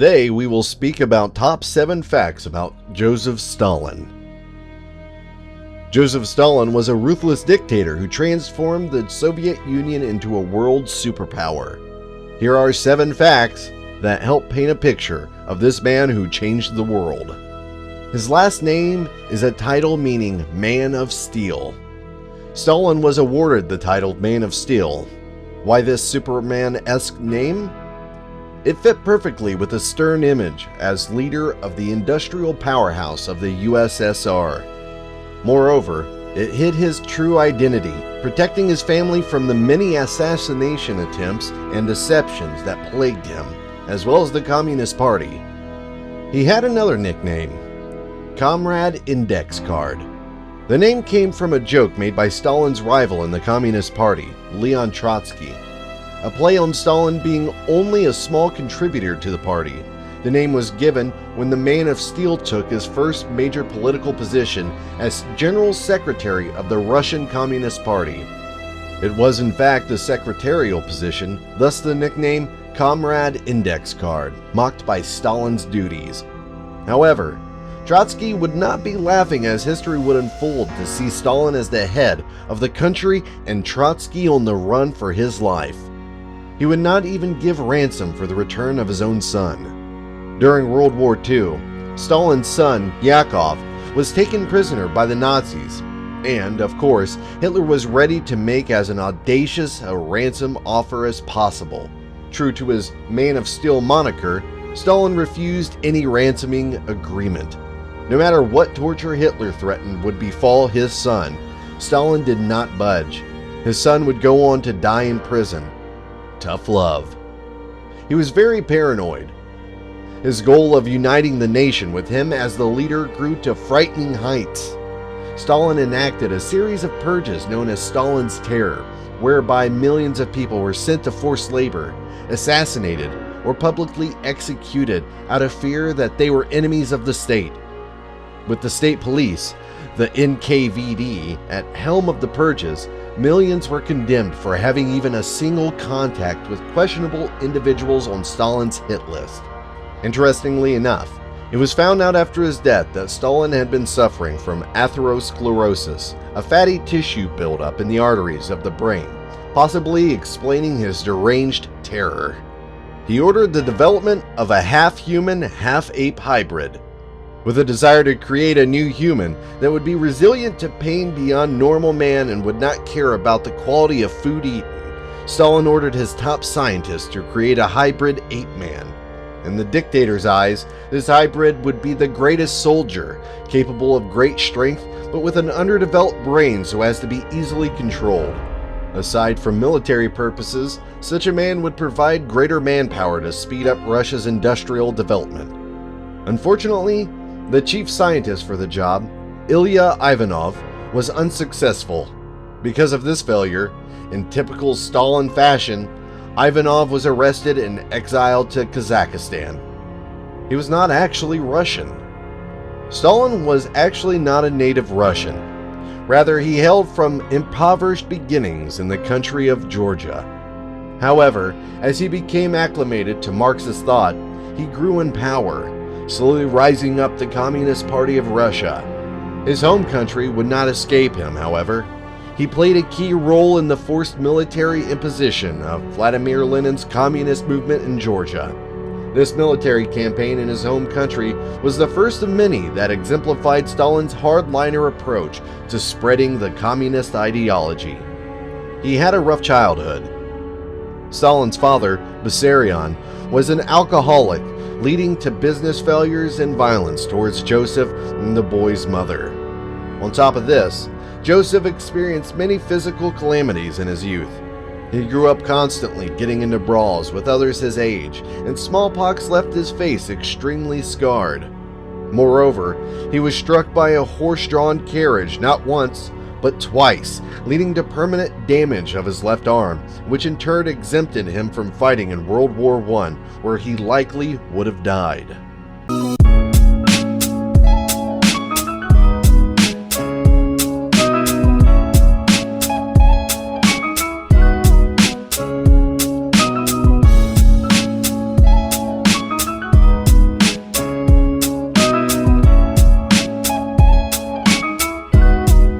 Today we will speak about top 7 facts about Joseph Stalin. Joseph Stalin was a ruthless dictator who transformed the Soviet Union into a world superpower. Here are 7 facts that help paint a picture of this man who changed the world. His last name is a title meaning Man of Steel. Stalin was awarded the title Man of Steel. Why this Superman-esque name? It fit perfectly with the stern image as leader of the industrial powerhouse of the USSR. Moreover, it hid his true identity, protecting his family from the many assassination attempts and deceptions that plagued him, as well as the Communist Party. He had another nickname, Comrade Index Card. The name came from a joke made by Stalin's rival in the Communist Party, Leon Trotsky. A play on Stalin being only a small contributor to the party. The name was given when the Man of Steel took his first major political position as General Secretary of the Russian Communist Party. It was in fact the secretarial position, thus the nickname Comrade Index Card, mocked by Stalin's duties. However, Trotsky would not be laughing as history would unfold to see Stalin as the head of the country and Trotsky on the run for his life. He would not even give ransom for the return of his own son. During World War II, Stalin's son, Yakov, was taken prisoner by the Nazis, and, of course, Hitler was ready to make as an audacious a ransom offer as possible. True to his Man of Steel moniker, Stalin refused any ransoming agreement. No matter what torture Hitler threatened would befall his son, Stalin did not budge. His son would go on to die in prison. Tough love. He was very paranoid. His goal of uniting the nation with him as the leader grew to frightening heights. Stalin enacted a series of purges known as Stalin's Terror, whereby millions of people were sent to forced labor, assassinated, or publicly executed out of fear that they were enemies of the state. With the state police, the NKVD, at helm of the purges, millions were condemned for having even a single contact with questionable individuals on Stalin's hit list. Interestingly enough, it was found out after his death that Stalin had been suffering from atherosclerosis, a fatty tissue buildup in the arteries of the brain, possibly explaining his deranged terror. He ordered the development of a half-human, half-ape hybrid, with a desire to create a new human that would be resilient to pain beyond normal man and would not care about the quality of food eaten. Stalin ordered his top scientists to create a hybrid ape-man. In the dictator's eyes, this hybrid would be the greatest soldier, capable of great strength but with an underdeveloped brain so as to be easily controlled. Aside from military purposes, such a man would provide greater manpower to speed up Russia's industrial development. Unfortunately, the chief scientist for the job, Ilya Ivanov, was unsuccessful. Because of this failure, in typical Stalin fashion, Ivanov was arrested and exiled to Kazakhstan. He was not actually Russian. Stalin was actually not a native Russian. Rather, he hailed from impoverished beginnings in the country of Georgia. However, as he became acclimated to Marxist thought, he grew in power, slowly rising up the Communist Party of Russia. His home country would not escape him, however. He played a key role in the forced military imposition of Vladimir Lenin's communist movement in Georgia. This military campaign in his home country was the first of many that exemplified Stalin's hardliner approach to spreading the communist ideology. He had a rough childhood. Stalin's father, Vissarion, was an alcoholic, leading to business failures and violence towards Joseph and the boy's mother. On top of this, Joseph experienced many physical calamities in his youth. He grew up constantly getting into brawls with others his age, and smallpox left his face extremely scarred. Moreover, he was struck by a horse-drawn carriage not once, but twice, leading to permanent damage of his left arm, which in turn exempted him from fighting in World War I, where he likely would have died.